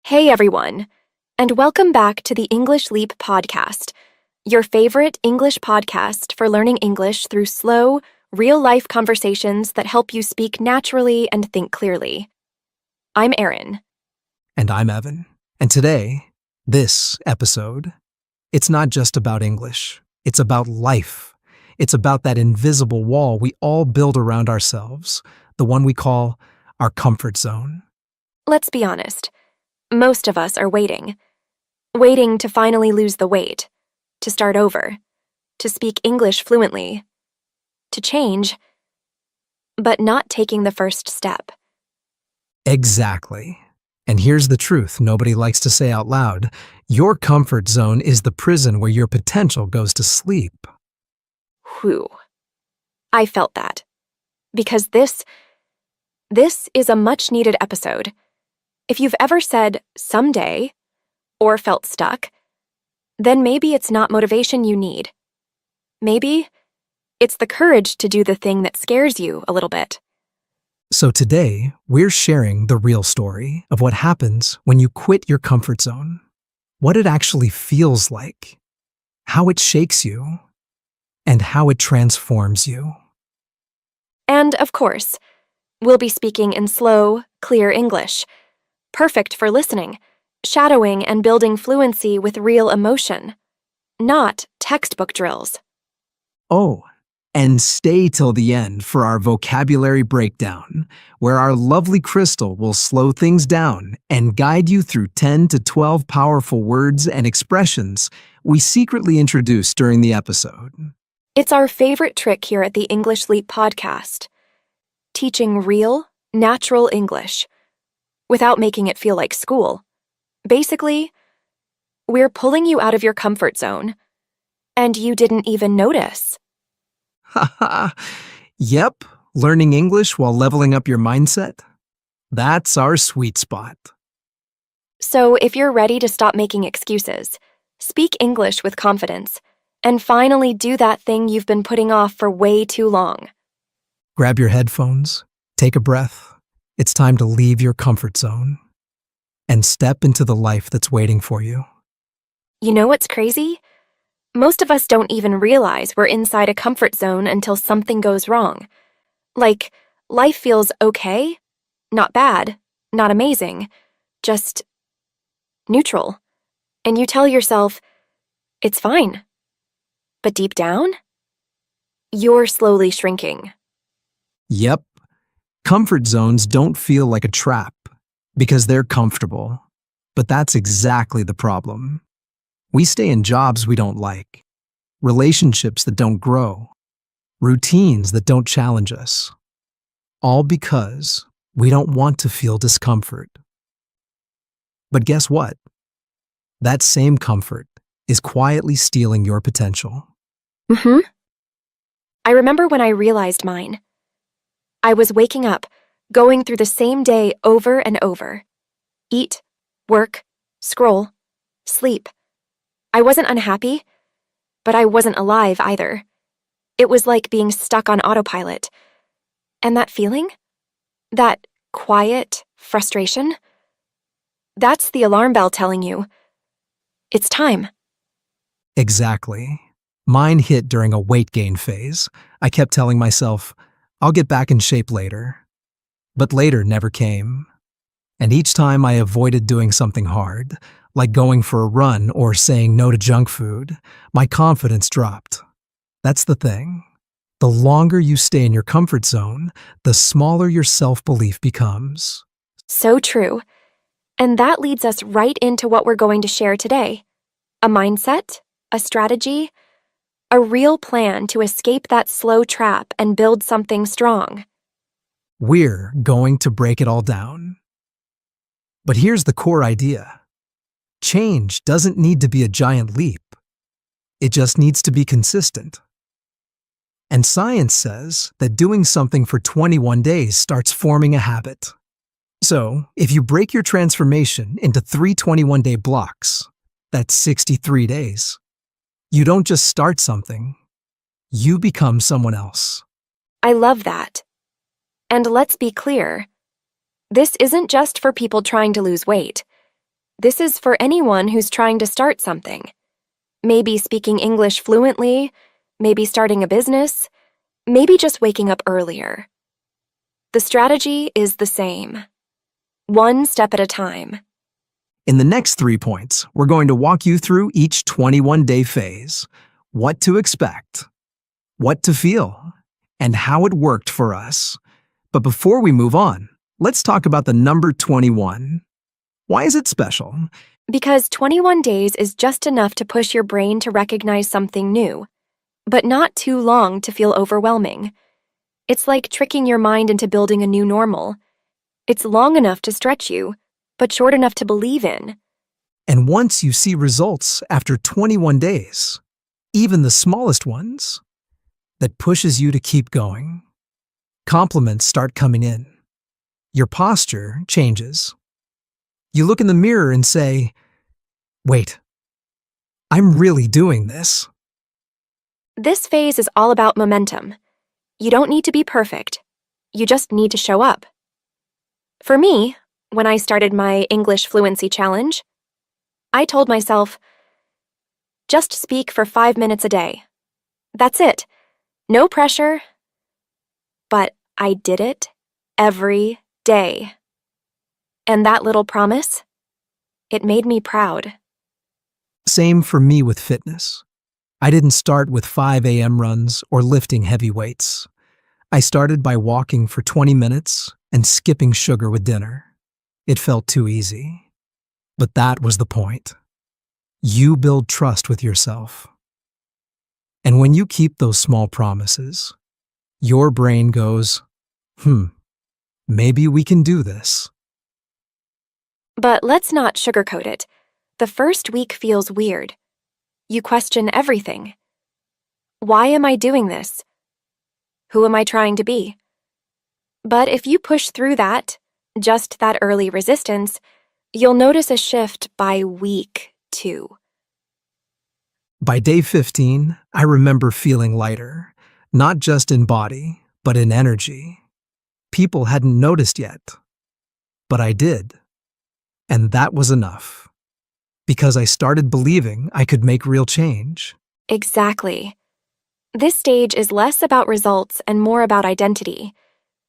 Hey everyone, and welcome back to the English Leap podcast, your favorite English podcast for learning English through slow, real-life conversations that help you speak naturally and think clearly. I'm Erin. And I'm Evan. And today, this episode, it's not just about English. It's about life. It's about that invisible wall we all build around ourselves, the one we call our comfort zone. Let's be honest. Most of us are waiting to finally lose the weight, to start over, to speak English fluently, to change, but not taking the first step. Exactly. And here's the truth nobody likes to say out loud. Your comfort zone is the prison where your potential goes to sleep. Whew. I felt that. Because this is a much-needed episode. If you've ever said, someday, or felt stuck, then maybe it's not motivation you need. Maybe it's the courage to do the thing that scares you a little bit. So today, we're sharing the real story of what happens when you quit your comfort zone, what it actually feels like, how it shakes you, and how it transforms you. And, of course, we'll be speaking in slow, clear English, perfect for listening, shadowing, and building fluency with real emotion, not textbook drills. Oh, and stay till the end for our vocabulary breakdown, where our lovely Crystal will slow things down and guide you through 10 to 12 powerful words and expressions we secretly introduce during the episode. It's our favorite trick here at the English Leap podcast, teaching real, natural English without making it feel like school. Basically, we're pulling you out of your comfort zone, and you didn't even notice. Haha, yep, learning English while leveling up your mindset? That's our sweet spot. So if you're ready to stop making excuses, speak English with confidence, and finally do that thing you've been putting off for way too long. Grab your headphones, take a breath. It's time to leave your comfort zone and step into the life that's waiting for you. You know what's crazy? Most of us don't even realize we're inside a comfort zone until something goes wrong. Like, life feels okay, not bad, not amazing, just neutral. And you tell yourself, it's fine. But deep down, you're slowly shrinking. Yep, comfort zones don't feel like a trap because they're comfortable. But that's exactly the problem. We stay in jobs we don't like, relationships that don't grow, routines that don't challenge us, all because we don't want to feel discomfort. But guess what? That same comfort is quietly stealing your potential. I remember when I realized mine. I was waking up, going through the same day over and over. Eat, work, scroll, sleep. I wasn't unhappy, but I wasn't alive either. It was like being stuck on autopilot. And that feeling? That quiet frustration? That's the alarm bell telling you, it's time. Exactly. Mine hit during a weight gain phase. I kept telling myself, I'll get back in shape later. But later never came. And each time I avoided doing something hard, like going for a run or saying no to junk food, my confidence dropped. That's the thing. The longer you stay in your comfort zone, the smaller your self-belief becomes. So true. And that leads us right into what we're going to share today. A mindset, a strategy, a real plan to escape that slow trap and build something strong. We're going to break it all down. But here's the core idea. Change doesn't need to be a giant leap. It just needs to be consistent. And science says that doing something for 21 days starts forming a habit. So, if you break your transformation into 3 21-day blocks, that's 63 days. You don't just start something, you become someone else. I love that. And let's be clear, this isn't just for people trying to lose weight. This is for anyone who's trying to start something. Maybe speaking English fluently, maybe starting a business, maybe just waking up earlier. The strategy is the same. One step at a time. In the next 3 points, we're going to walk you through each 21-day phase, what to expect, what to feel, and how it worked for us. But before we move on, let's talk about the number 21. Why is it special? Because 21 days is just enough to push your brain to recognize something new, but not too long to feel overwhelming. It's like tricking your mind into building a new normal. It's long enough to stretch you, but short enough to believe in. And once you see results after 21 days, even the smallest ones, that pushes you to keep going. Compliments start coming in. Your posture changes. You look in the mirror and say, "Wait, I'm really doing this." This phase is all about momentum. You don't need to be perfect. You just need to show up. For me, when I started my English Fluency Challenge, I told myself, just speak for 5 minutes a day. That's it. No pressure. But I did it every day. And that little promise, it made me proud. Same for me with fitness. I didn't start with 5 a.m. runs or lifting heavy weights. I started by walking for 20 minutes and skipping sugar with dinner. It felt too easy. But that was the point. You build trust with yourself. And when you keep those small promises, your brain goes, maybe we can do this. But let's not sugarcoat it. The first week feels weird. You question everything. Why am I doing this? Who am I trying to be? But if you push through that, just that early resistance, you'll notice a shift by week 2. By day 15, I remember feeling lighter, not just in body, but in energy. People hadn't noticed yet, but I did. And that was enough, because I started believing I could make real change. Exactly. This stage is less about results and more about identity.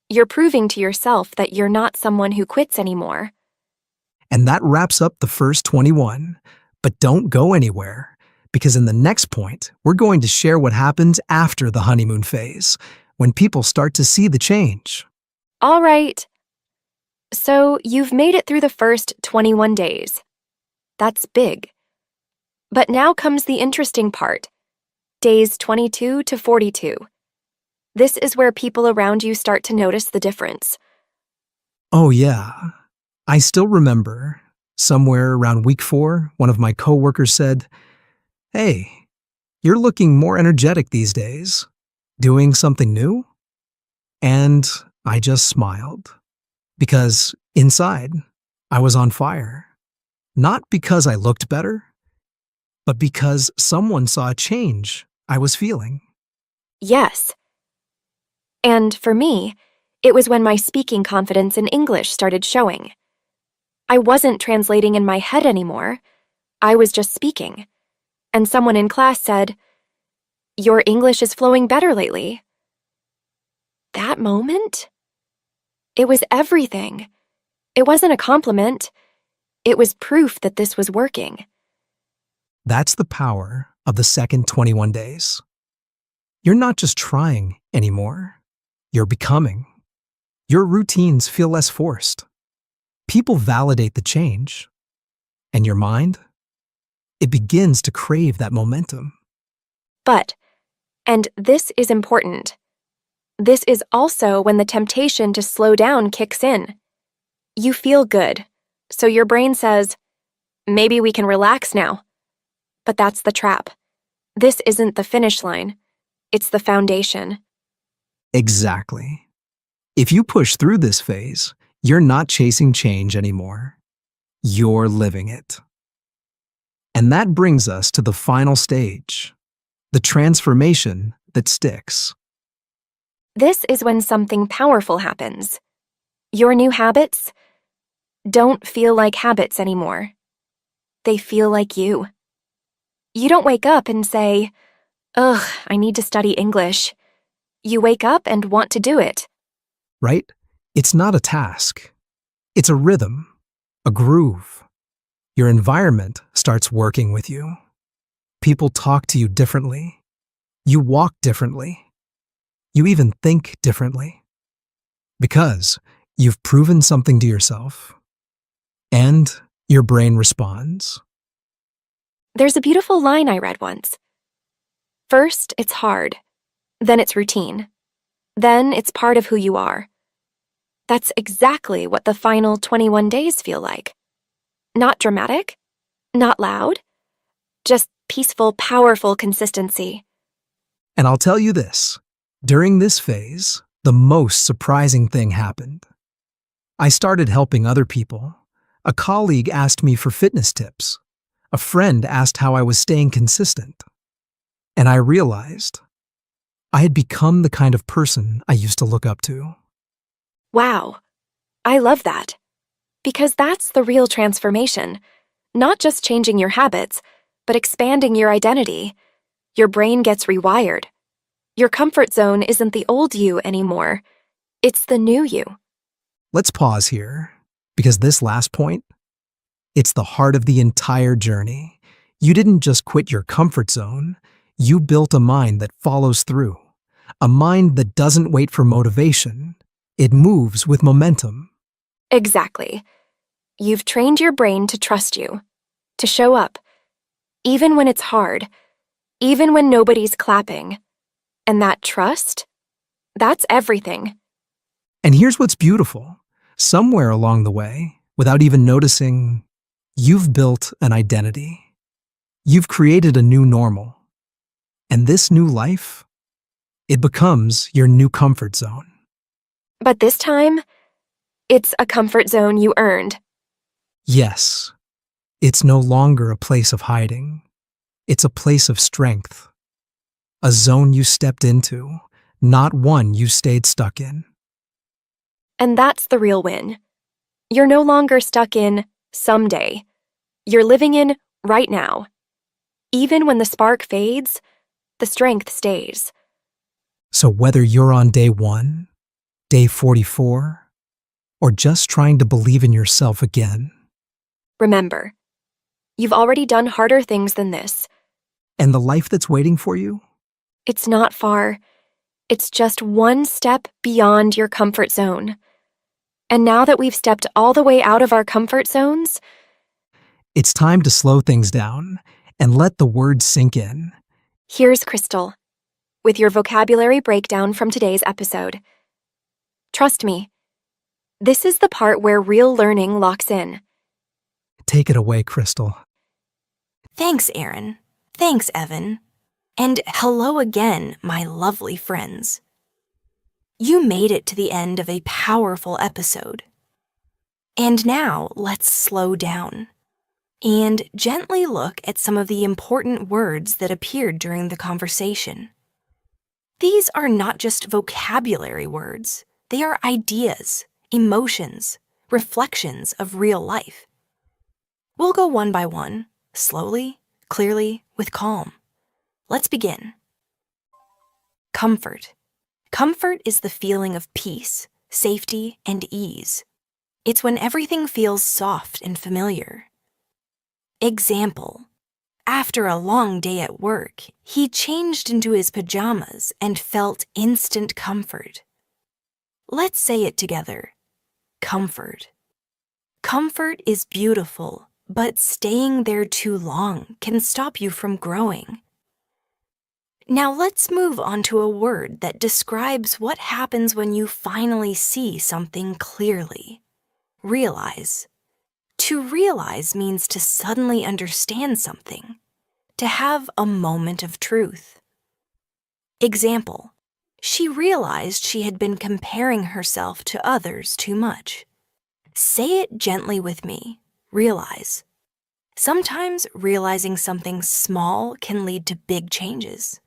You're proving to yourself that you're not someone who quits anymore. And that wraps up the first 21. But don't go anywhere, because in the next point, we're going to share what happens after the honeymoon phase, when people start to see the change. All right. So you've made it through the first 21 days. That's big. But now comes the interesting part. Days 22 to 42. This is where people around you start to notice the difference. Oh yeah, I still remember, somewhere around week 4, one of my coworkers said, "Hey, you're looking more energetic these days. Doing something new?" And I just smiled, because inside, I was on fire. Not because I looked better, but because someone saw a change I was feeling. Yes. And for me, it was when my speaking confidence in English started showing. I wasn't translating in my head anymore. I was just speaking. And someone in class said, "Your English is flowing better lately." That moment? It was everything. It wasn't a compliment. It was proof that this was working. That's the power of the second 21 days. You're not just trying anymore. You're becoming. Your routines feel less forced. People validate the change. And your mind? It begins to crave that momentum. But, and this is important, this is also when the temptation to slow down kicks in. You feel good, so your brain says, maybe we can relax now. But that's the trap. This isn't the finish line. It's the foundation. Exactly. If you push through this phase, you're not chasing change anymore. You're living it. And that brings us to the final stage, the transformation that sticks. This is when something powerful happens. Your new habits don't feel like habits anymore. They feel like you. You don't wake up and say, "Ugh, I need to study English." You wake up and want to do it. Right? It's not a task. It's a rhythm, a groove. Your environment starts working with you. People talk to you differently. You walk differently. You even think differently. Because you've proven something to yourself. And your brain responds. There's a beautiful line I read once. First, it's hard. Then it's routine. Then it's part of who you are. That's exactly what the final 21 days feel like. Not dramatic, not loud, just peaceful, powerful consistency. And I'll tell you this, during this phase, the most surprising thing happened. I started helping other people. A colleague asked me for fitness tips. A friend asked how I was staying consistent. And I realized I had become the kind of person I used to look up to. Wow, I love that. Because that's the real transformation. Not just changing your habits, but expanding your identity. Your brain gets rewired. Your comfort zone isn't the old you anymore. It's the new you. Let's pause here, because this last point, it's the heart of the entire journey. You didn't just quit your comfort zone, you built a mind that follows through. A mind that doesn't wait for motivation. It moves with momentum. Exactly. You've trained your brain to trust you, to show up, even when it's hard, even when nobody's clapping. And that trust, that's everything. And here's what's beautiful. Somewhere along the way, without even noticing, you've built an identity. You've created a new normal. And this new life, it becomes your new comfort zone. But this time, it's a comfort zone you earned. Yes, it's no longer a place of hiding. It's a place of strength. A zone you stepped into, not one you stayed stuck in. And that's the real win. You're no longer stuck in someday. You're living in right now. Even when the spark fades, the strength stays. So whether you're on day 1, day 44, or just trying to believe in yourself again, Remember, you've already done harder things than this. and the life that's waiting for you, It's not far. It's just one step beyond your comfort zone. And now that we've stepped all the way out of our comfort zones, it's time to slow things down and let the words sink in. here's Crystal with your vocabulary breakdown from today's episode. Trust me, this is the part where real learning locks in. Take it away, Crystal. Thanks, Aaron. Thanks, Evan. And hello again, my lovely friends. You made it to the end of a powerful episode. And now let's slow down and gently look at some of the important words that appeared during the conversation. These are not just vocabulary words. They are ideas, emotions, reflections of real life. We'll go one by one, slowly, clearly, with calm. Let's begin. Comfort. Comfort is the feeling of peace, safety, and ease. It's when everything feels soft and familiar. Example. After a long day at work, he changed into his pajamas and felt instant comfort. Let's say it together. Comfort. Comfort is beautiful, but staying there too long can stop you from growing. Now let's move on to a word that describes what happens when you finally see something clearly. Realize. To realize means to suddenly understand something, to have a moment of truth. Example. She realized she had been comparing herself to others too much. Say it gently with me. Realize. Sometimes realizing something small can lead to big changes.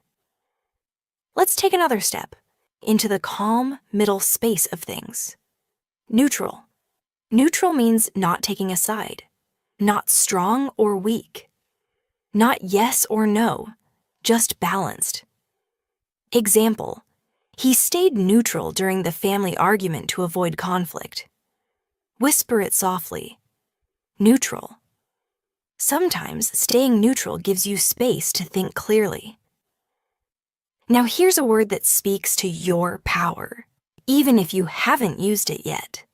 Let's take another step into the calm middle space of things. Neutral. Neutral means not taking a side. not strong or weak, not yes or no, just balanced. Example, he stayed neutral during the family argument to avoid conflict. Whisper it softly. Neutral. Sometimes staying neutral gives you space to think clearly. Now here's a word that speaks to your power, even if you haven't used it yet.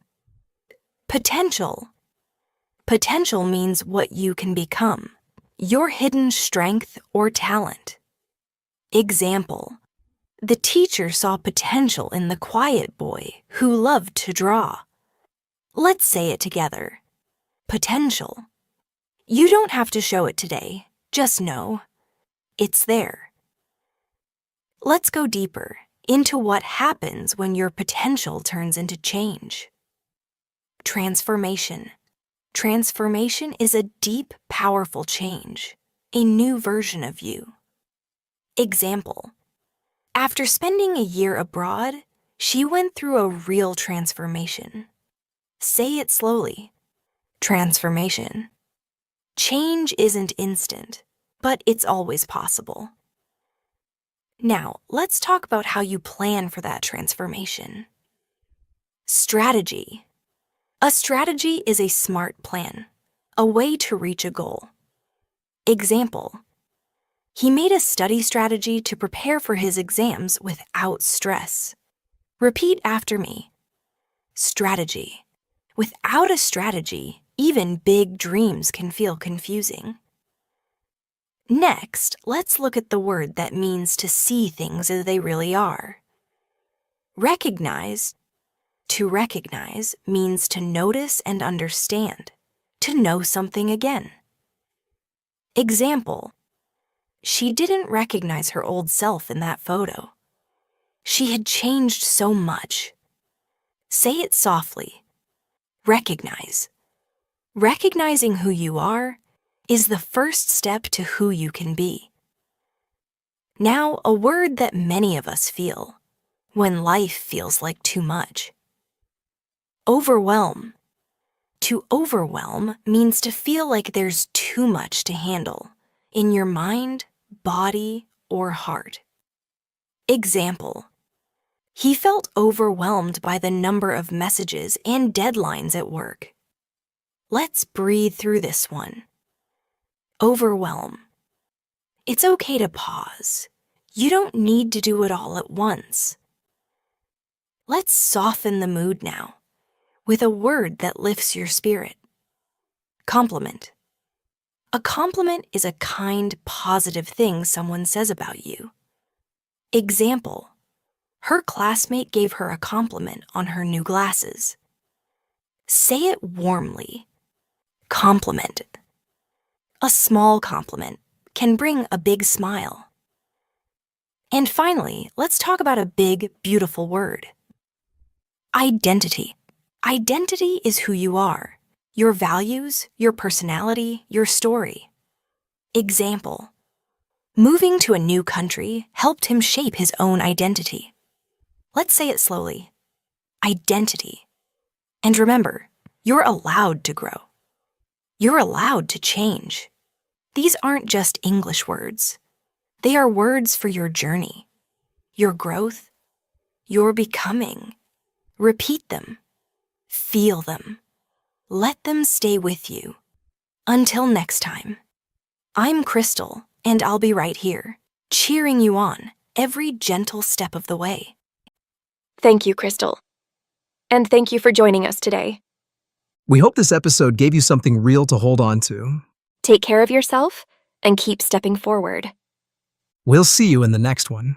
Potential. Potential means what you can become, your hidden strength or talent. Example, the teacher saw potential in the quiet boy who loved to draw. Let's say it together. Potential. You don't have to show it today, just know it's there. Let's go deeper into what happens when your potential turns into change. Transformation. Transformation is a deep, powerful change, a new version of you. Example, after spending a year abroad, she went through a real transformation. Say it slowly. Transformation. Change isn't instant, but it's always possible. Now, let's talk about how you plan for that transformation. Strategy. A strategy is a smart plan, a way to reach a goal. Example, he made a study strategy to prepare for his exams without stress. Repeat after me. Strategy. Without a strategy, even big dreams can feel confusing. Next, let's look at the word that means to see things as they really are. Recognize. To recognize means to notice and understand, to know something again. Example, she didn't recognize her old self in that photo. She had changed so much. Say it softly. Recognize. Recognizing who you are is the first step to who you can be. Now, a word that many of us feel when life feels like too much. Overwhelm. To overwhelm means to feel like there's too much to handle in your mind, body, or heart. Example, he felt overwhelmed by the number of messages and deadlines at work. Let's breathe through this one. Overwhelm. It's okay to pause. You don't need to do it all at once. Let's soften the mood now with a word that lifts your spirit. Compliment. A compliment is a kind, positive thing someone says about you. Example, her classmate gave her a compliment on her new glasses. Say it warmly. Compliment. A small compliment can bring a big smile. And finally, let's talk about a big, beautiful word. Identity. Identity is who you are, your values, your personality, your story. Example, moving to a new country helped him shape his own identity. Let's say it slowly. Identity. And remember, you're allowed to grow. You're allowed to change. These aren't just English words. They are words for your journey, your growth, your becoming. Repeat them. Feel them. Let them stay with you. Until next time. I'm Crystal, and I'll be right here, cheering you on every gentle step of the way. Thank you, Crystal. And thank you for joining us today. We hope this episode gave you something real to hold on to. Take care of yourself and keep stepping forward. We'll see you in the next one.